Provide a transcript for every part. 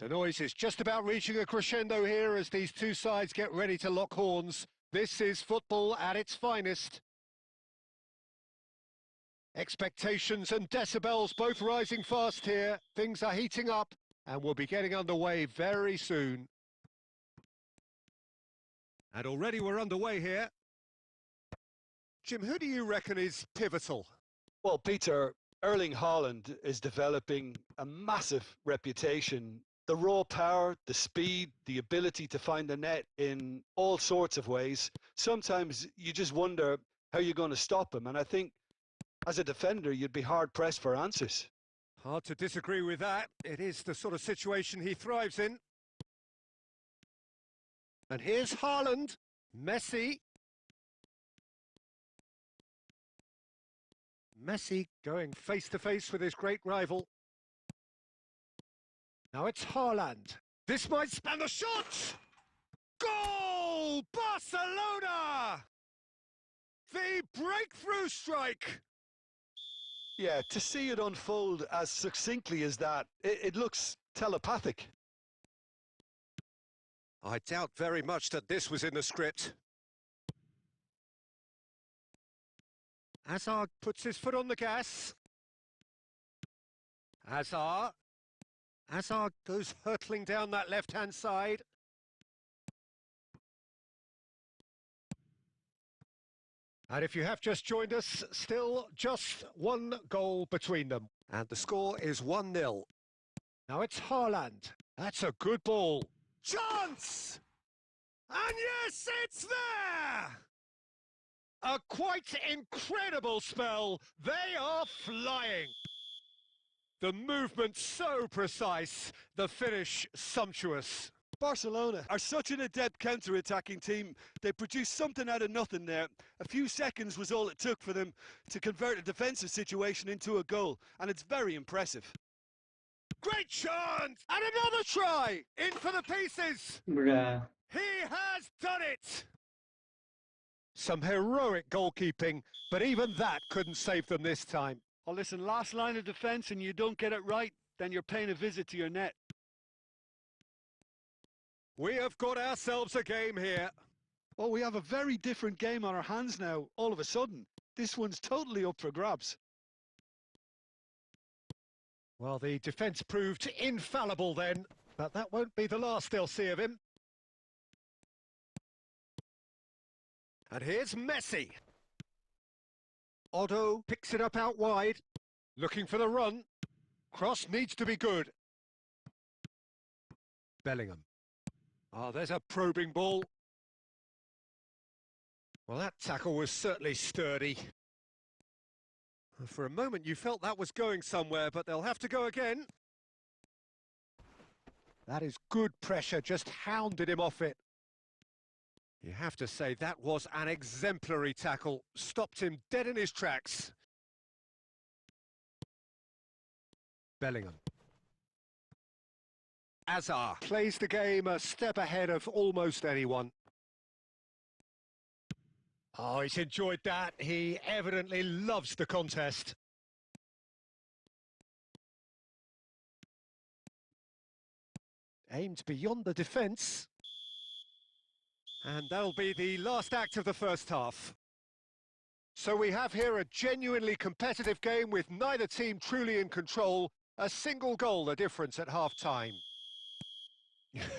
The noise is just about reaching a crescendo here as these two sides get ready to lock horns. This is football at its finest. Expectations and decibels both rising fast here. Things are heating up and we'll be getting underway very soon. And already we're underway here. Jim, who do you reckon is pivotal? Well, Peter, Erling Haaland is developing a massive reputation. The raw power, the speed, the ability to find the net in all sorts of ways. Sometimes you just wonder how you're going to stop him. And I think as a defender, you'd be hard-pressed for answers. Hard to disagree with that. It is the sort of situation he thrives in. And here's Haaland. Messi. Messi going face-to-face with his great rival. Now it's Haaland. This might span the shot! Goal! Barcelona! The breakthrough strike! Yeah, to see it unfold as succinctly as that, it looks telepathic. I doubt very much that this was in the script. Hazard puts his foot on the gas. Hazard goes hurtling down that left-hand side. And if you have just joined us, still just one goal between them. And the score is 1-0. Now it's Haaland. That's a good ball. Chance! And yes, it's there! A quite incredible spell. They are flying. The movement so precise, the finish sumptuous. Barcelona are such an adept counter-attacking team. They produced something out of nothing there. A few seconds was all it took for them to convert a defensive situation into a goal, and it's very impressive. Great chance! And another try! In for the pieces! Bruh. He has done it! Some heroic goalkeeping, but even that couldn't save them this time. Oh, listen, last line of defence and you don't get it right, then you're paying a visit to your net. We have got ourselves a game here. Oh, we have a very different game on our hands now, all of a sudden. This one's totally up for grabs. Well, the defence proved infallible then, but that won't be the last they'll see of him. And here's Messi. Otto picks it up out wide, looking for the run. Cross needs to be good. Bellingham. Oh, there's a probing ball. Well, that tackle was certainly sturdy. For a moment you felt that was going somewhere, but they'll have to go again. That is good pressure, just hounded him off it. You have to say that was an exemplary tackle, stopped him dead in his tracks. Bellingham. Hazard plays the game a step ahead of almost anyone. Oh, he's enjoyed that. He evidently loves the contest. Aimed beyond the defence. And that'll be the last act of the first half. So we have here a genuinely competitive game with neither team truly in control. A single goal the difference at half-time.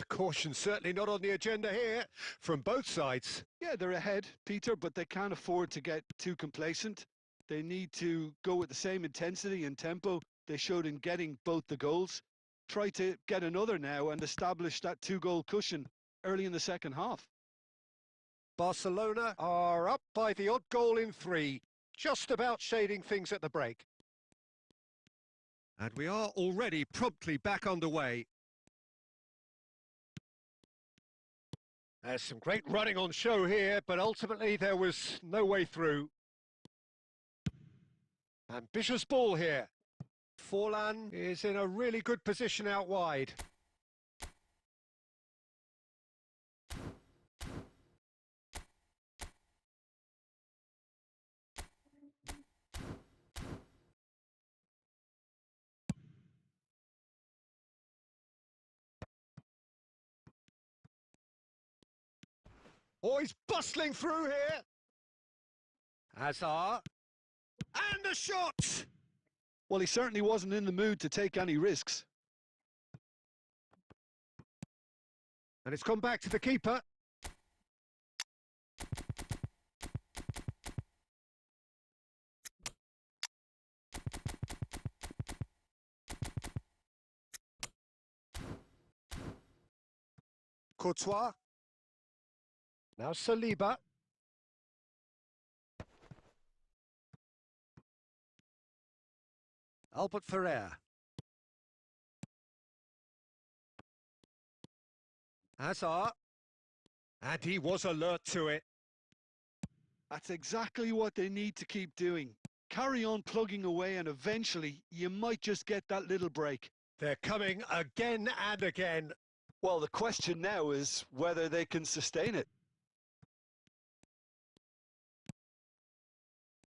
Caution certainly not on the agenda here from both sides. Yeah, they're ahead, Peter, but they can't afford to get too complacent. They need to go with the same intensity and tempo they showed in getting both the goals. Try to get another now and establish that two-goal cushion early in the second half. Barcelona are up by the odd goal in 3, just about shading things at the break. And we are already promptly back underway. There's some great running on show here, but ultimately there was no way through. Ambitious ball here. Forlan is in a really good position out wide. Oh, he's bustling through here. Hazard. And the shot! Well, he certainly wasn't in the mood to take any risks. And it's gone back to the keeper. Courtois. Now Saliba. Albert Ferrer. Hazard. And he was alert to it. That's exactly what they need to keep doing. Carry on plugging away and eventually you might just get that little break. They're coming again and again. Well, the question now is whether they can sustain it.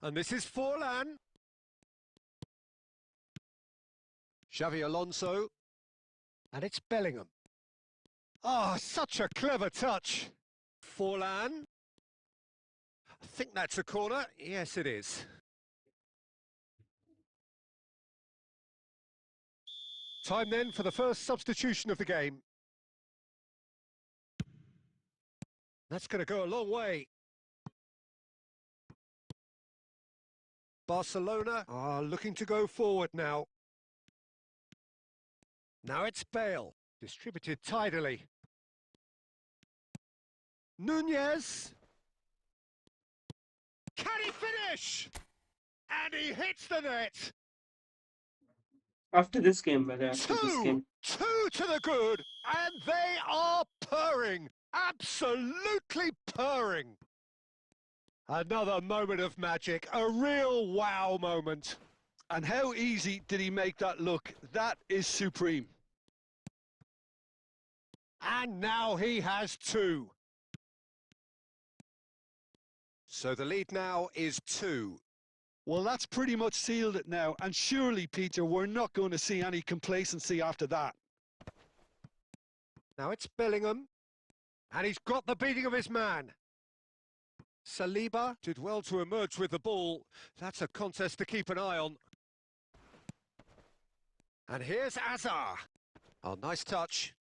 And this is Forlan. Xavi Alonso. And it's Bellingham. Oh, such a clever touch. Forlan. I think that's a corner. Yes, it is. Time then for the first substitution of the game. That's going to go a long way. Barcelona are looking to go forward now. Now it's Bale, distributed tidily. Nunez. Can he finish? And he hits the net. After this game, brother, after this game. Two to the good, and they are purring. Absolutely purring. Another moment of magic, a real wow moment. And how easy did he make that look? That is supreme. And now he has two. So the lead now is 2. Well, that's pretty much sealed it now. And surely, Peter, we're not going to see any complacency after that. Now it's Bellingham. And he's got the beating of his man. Saliba did well to emerge with the ball. That's a contest to keep an eye on. And here's Hazard. Oh, nice touch.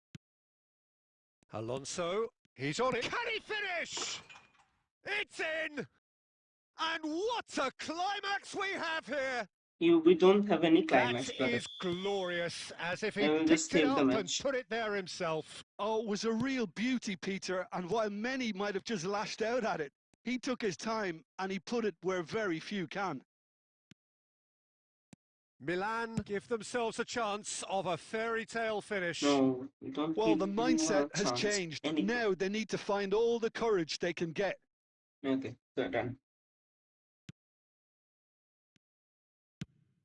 Alonso, he's on it. Can he finish? It's in! And what a climax we have here! We don't have any climax, That brother. is glorious, as if he I will just picked it save the up and match. put it there himself. Oh, it was a real beauty, Peter. And while many might have just lashed out at it, he took his time and he put it where very few can. Milan give themselves a chance of a fairy tale finish. No, we don't Well, give the you mindset a has chance. changed. Anything. Now they need to find all the courage they can get. Okay, so done.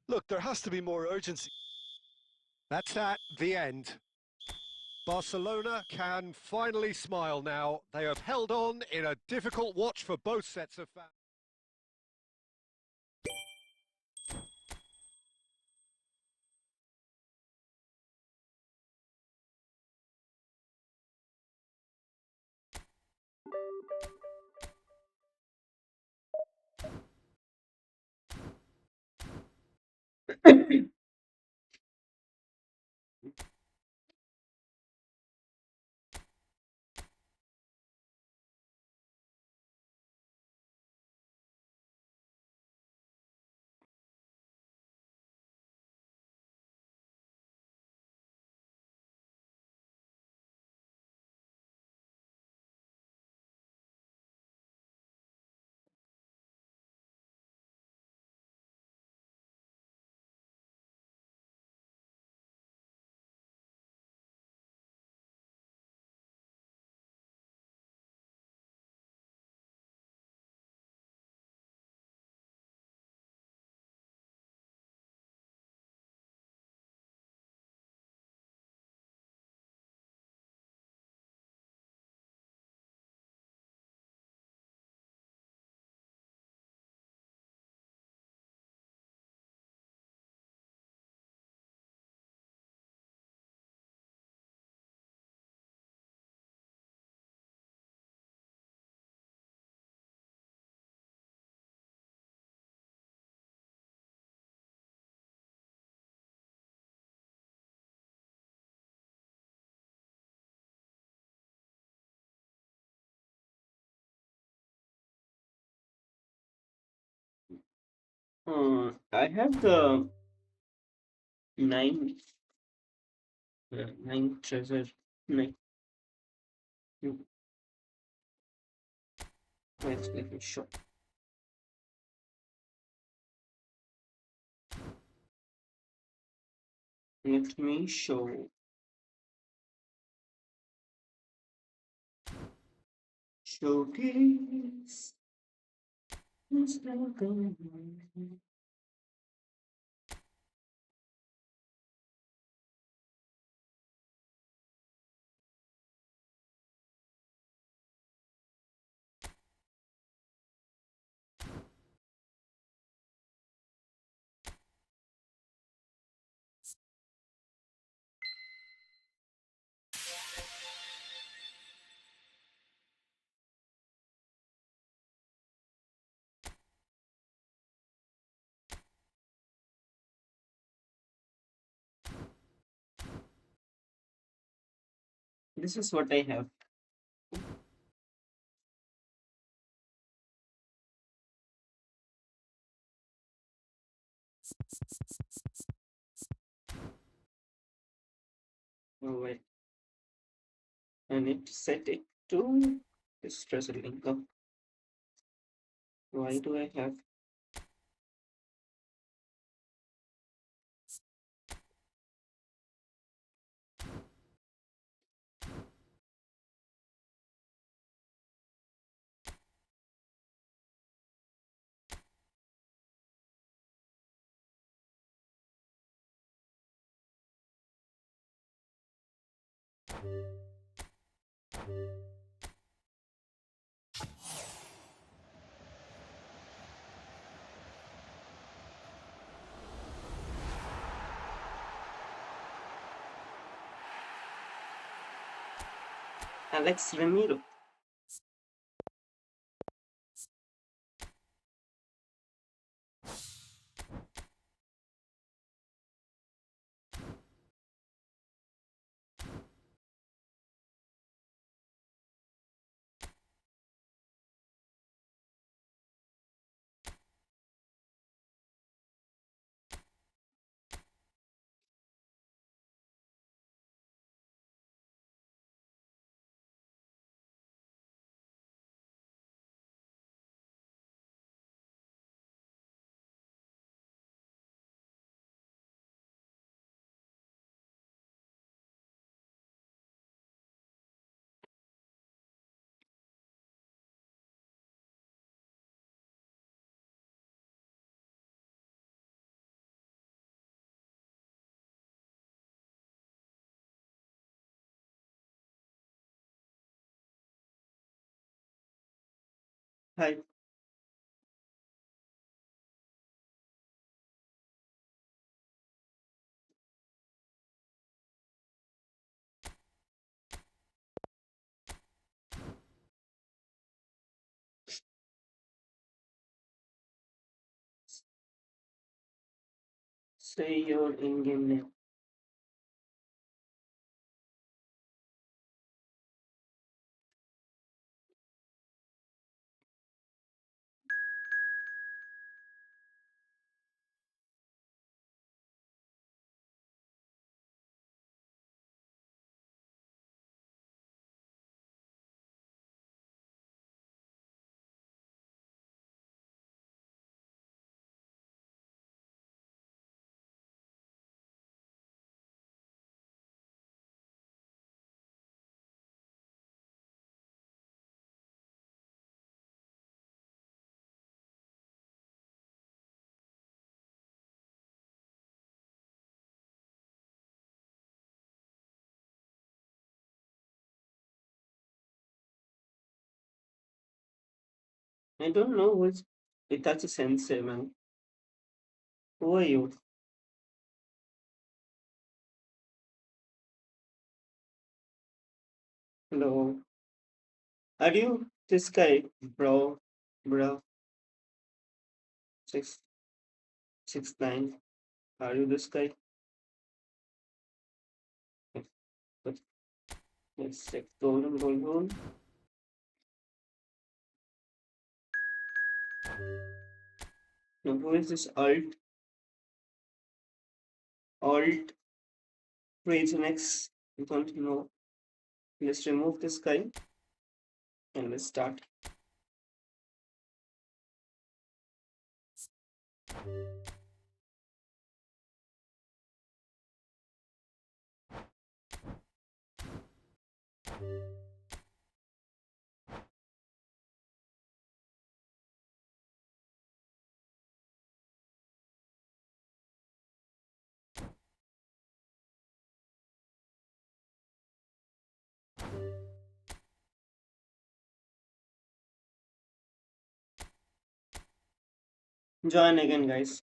Look, there has to be more urgency. That's at the end. Barcelona can finally smile now. They have held on in a difficult watch for both sets of fans. I have the nine, nine treasure. Nine. Let me show. Let me show. Showcase. This is what I have. Oh, wait. I need to set it to this treasure income. Why do I have? Alex Ramiro. Hi. Say your in-game name. I don't know who's Itachi Sensei, man. Who are you? Hello. Are you this guy, bro? Bro, 669. Are you this guy? But let's check. Golden, golden. Now, who is this Alt Trajan X? I don't know. Let's remove this guy and let's start. Join again, guys.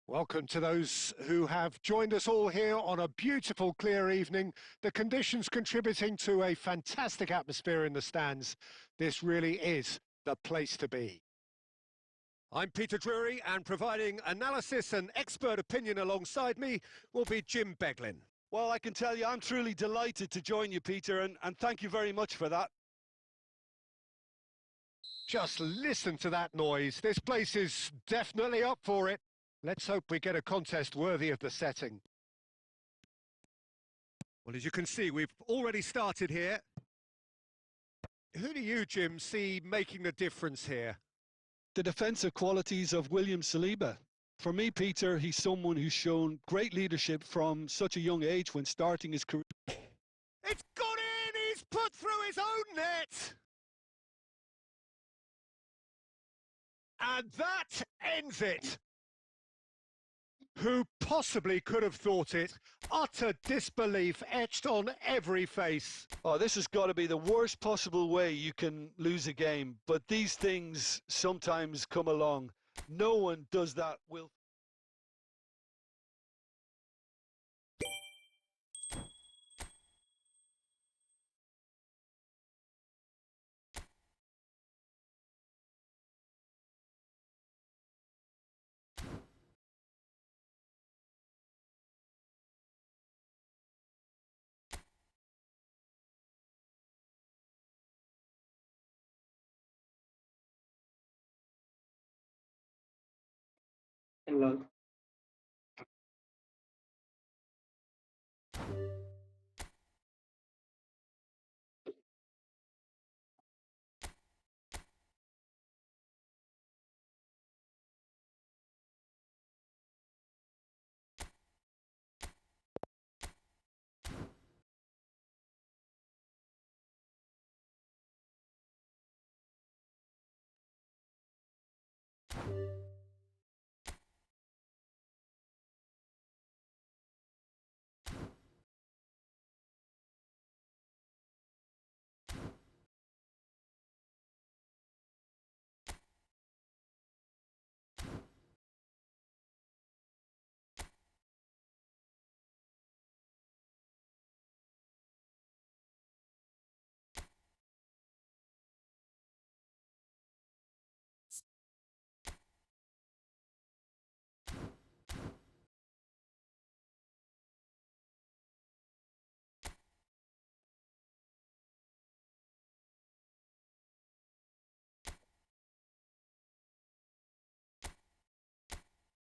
Welcome to those who have joined us all here on a beautiful, clear evening. The conditions contributing to a fantastic atmosphere in the stands. This really is the place to be. I'm Peter Drury, and providing analysis and expert opinion alongside me will be Jim Beglin. Well, I can tell you I'm truly delighted to join you, Peter, and thank you very much for that. Just listen to that noise. This place is definitely up for it. Let's hope we get a contest worthy of the setting. Well, as you can see, we've already started here. Who do you, Jim, see making the difference here? The defensive qualities of William Saliba. For me, Peter, he's someone who's shown great leadership from such a young age when starting his career. It's gone in! He's put through his own net! And that ends it. Who possibly could have thought it? Utter disbelief etched on every face. Oh, this has got to be the worst possible way you can lose a game, but these things sometimes come along. No one does that will. And log.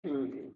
Hmm.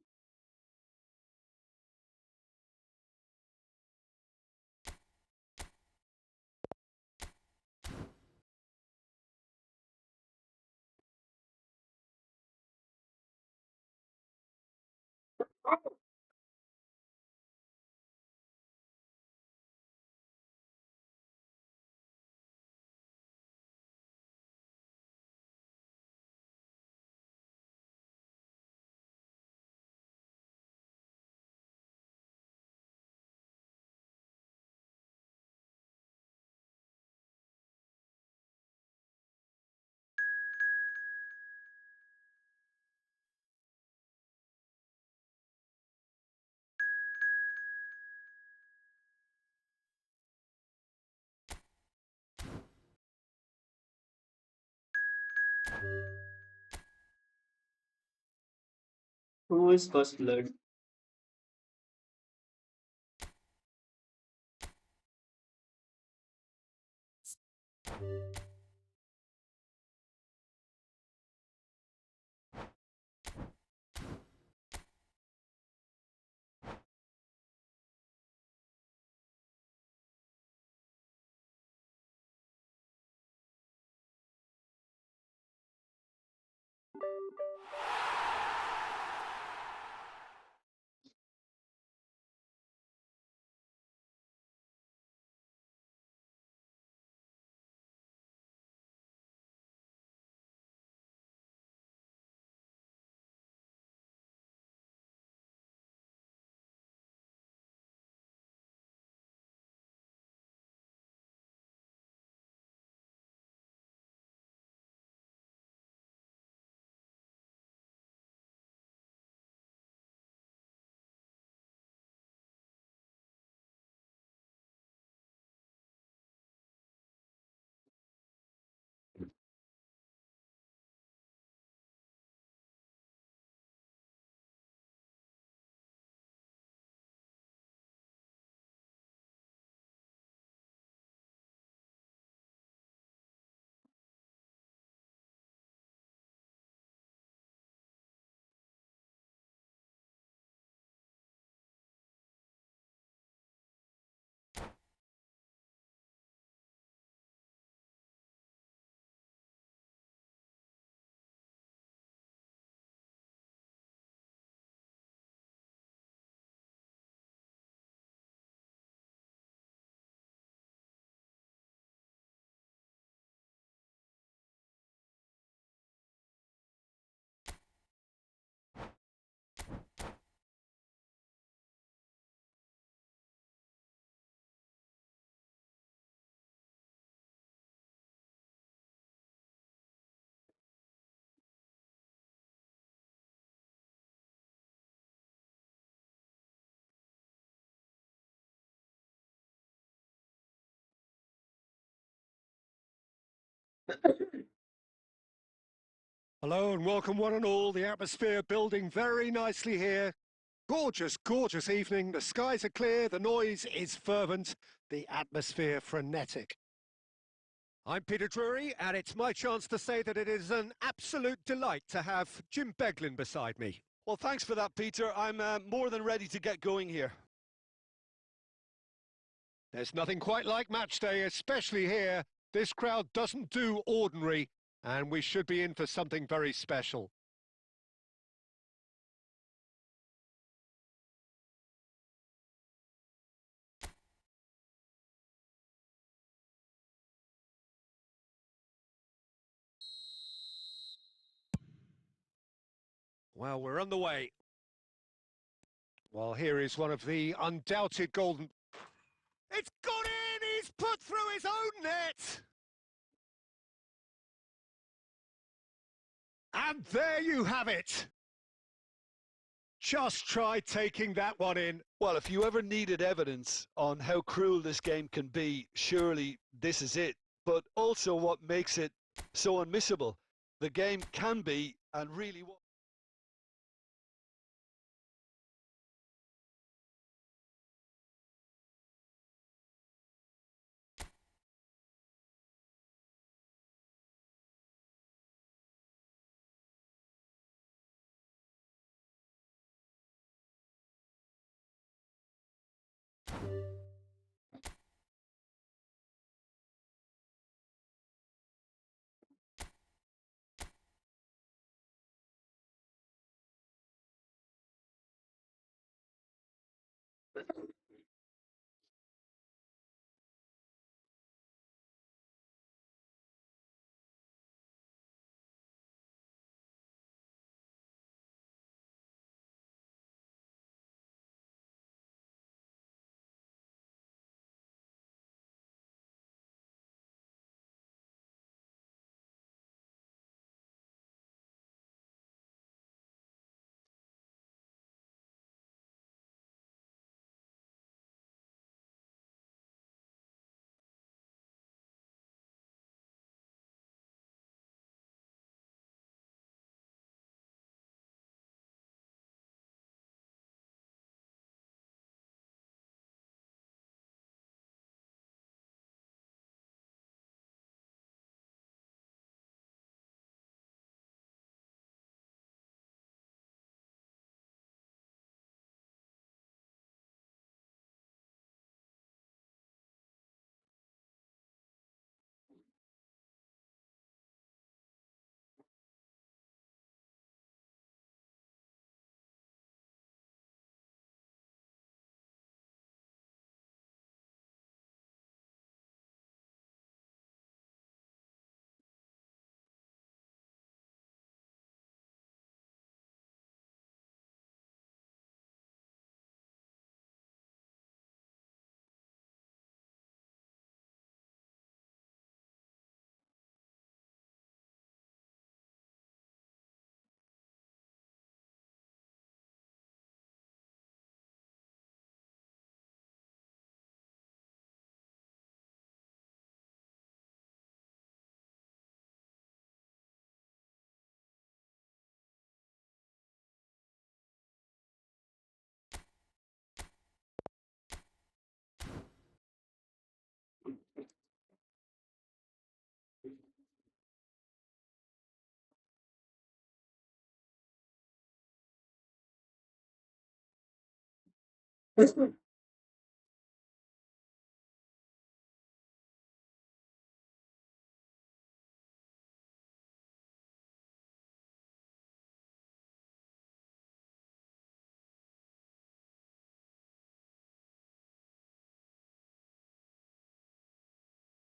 Who is first blood? Hello and welcome one and all. The atmosphere building very nicely here. Gorgeous, gorgeous evening. The skies are clear, the noise is fervent, the atmosphere frenetic. I'm Peter Drury, and it's my chance to say that it is an absolute delight to have Jim Beglin beside me. Well, thanks for that, Peter. I'm more than ready to get going here. There's nothing quite like match day, especially here. This crowd doesn't do ordinary, and we should be in for something very special. Well, we're on the way. Well, here is one of the undoubted golden... It's gone in! He's put through his own net! And there you have it! Just try taking that one in. Well, if you ever needed evidence on how cruel this game can be, surely this is it. But also what makes it so unmissable. The game can be, and really was.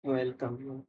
Welcome.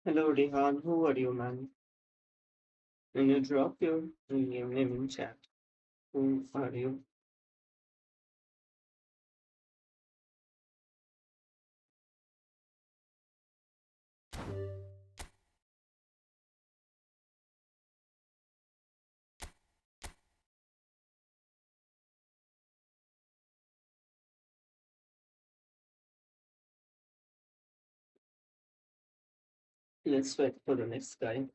Hello, Rehan. Who are you, man? Can you drop your in-game name in chat? Who are you? Let's wait for the next guy.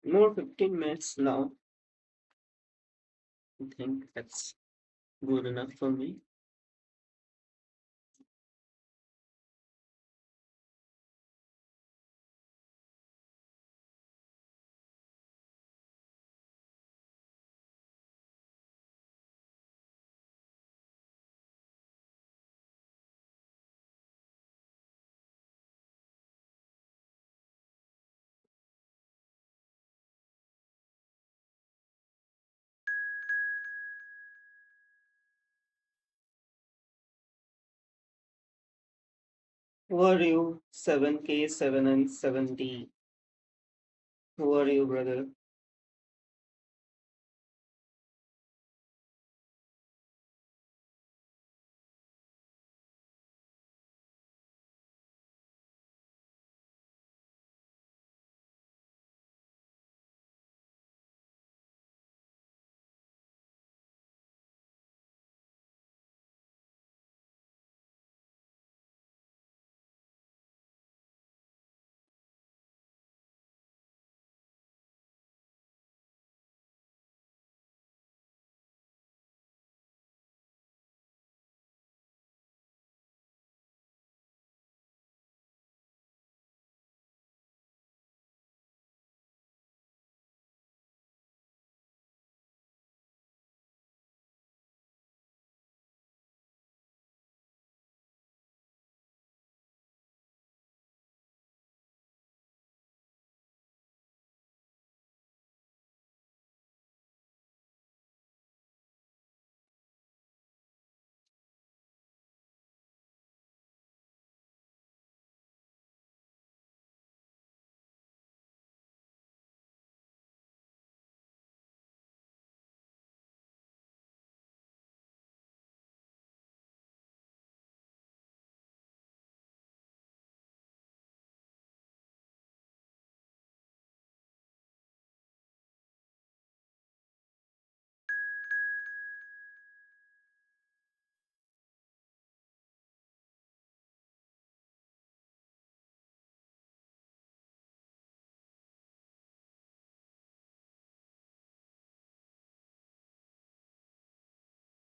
More 15 minutes now. I think that's good enough for me. Who are you? 7K, 7 and 7D. Who are you, brother?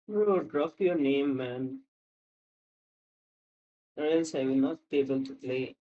Bro, drop your name, man, or else I will not be able to play.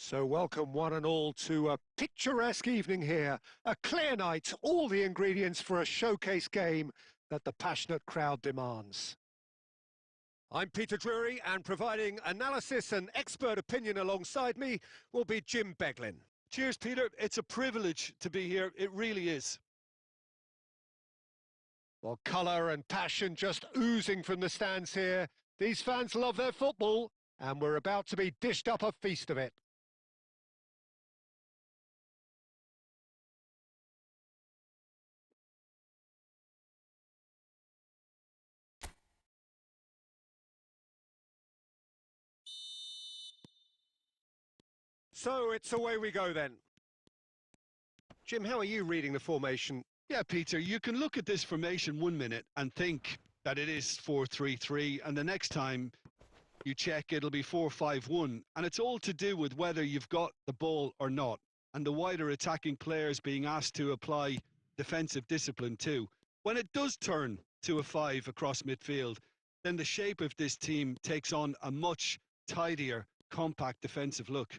So welcome one and all to a picturesque evening here. A clear night, all the ingredients for a showcase game that the passionate crowd demands. I'm Peter Drury, and providing analysis and expert opinion alongside me will be Jim Beglin. Cheers, Peter. It's a privilege to be here. It really is. Well, colour and passion just oozing from the stands here. These fans love their football, and we're about to be dished up a feast of it. So it's away we go then. Jim, how are you reading the formation? Yeah, Peter, you can look at this formation 1 minute and think that it is 4-3-3, and the next time you check, it'll be 4-5-1, and it's all to do with whether you've got the ball or not, and the wider attacking players being asked to apply defensive discipline too. When it does turn to a 5 across midfield, then the shape of this team takes on a much tidier, compact defensive look.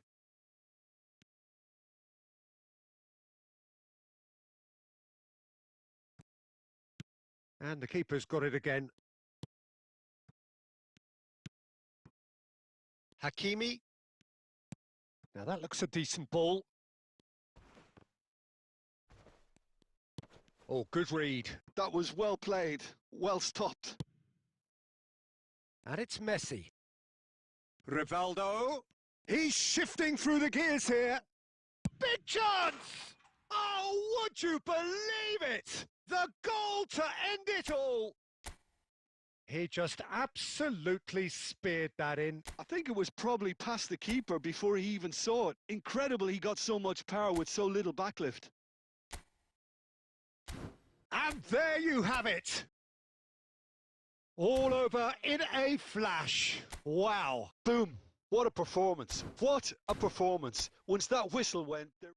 And the keeper's got it again. Hakimi. Now that looks a decent ball. Oh, good read. That was well played, well stopped. And it's Messi. Rivaldo. He's shifting through the gears here. Big chance! Oh, would you believe it? The goal to end it all. He just absolutely speared that in. I think it was probably past the keeper before he even saw it. Incredible he got so much power with so little backlift. And there you have it. All over in a flash. Wow. Boom. What a performance. What a performance. Once that whistle went, there...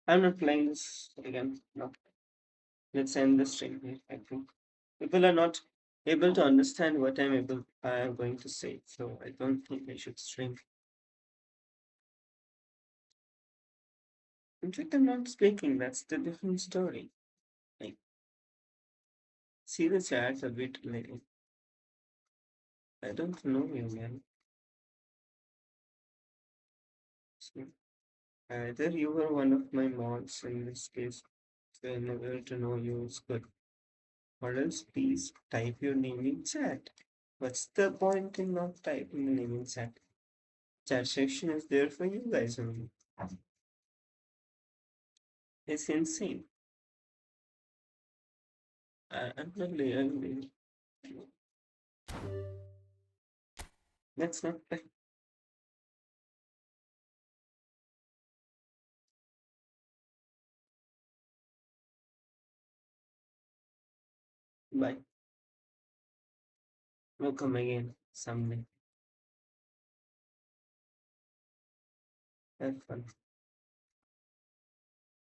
I'm not playing this again. No. Let's end the stream here. I think people are not able to understand what I am going to say, so I don't think I should stream. In fact, I'm not speaking. That's the different story. Like, see the chat a bit like I don't know you, man. So, either you were one of my mods in this case. So unable to know you is good. Or else please type your name in chat. What's the point in not typing the name in chat? Chat section is there for you guys only. It's insane. I'm not really. Let's not play. Bye. We'll come again someday. Have fun.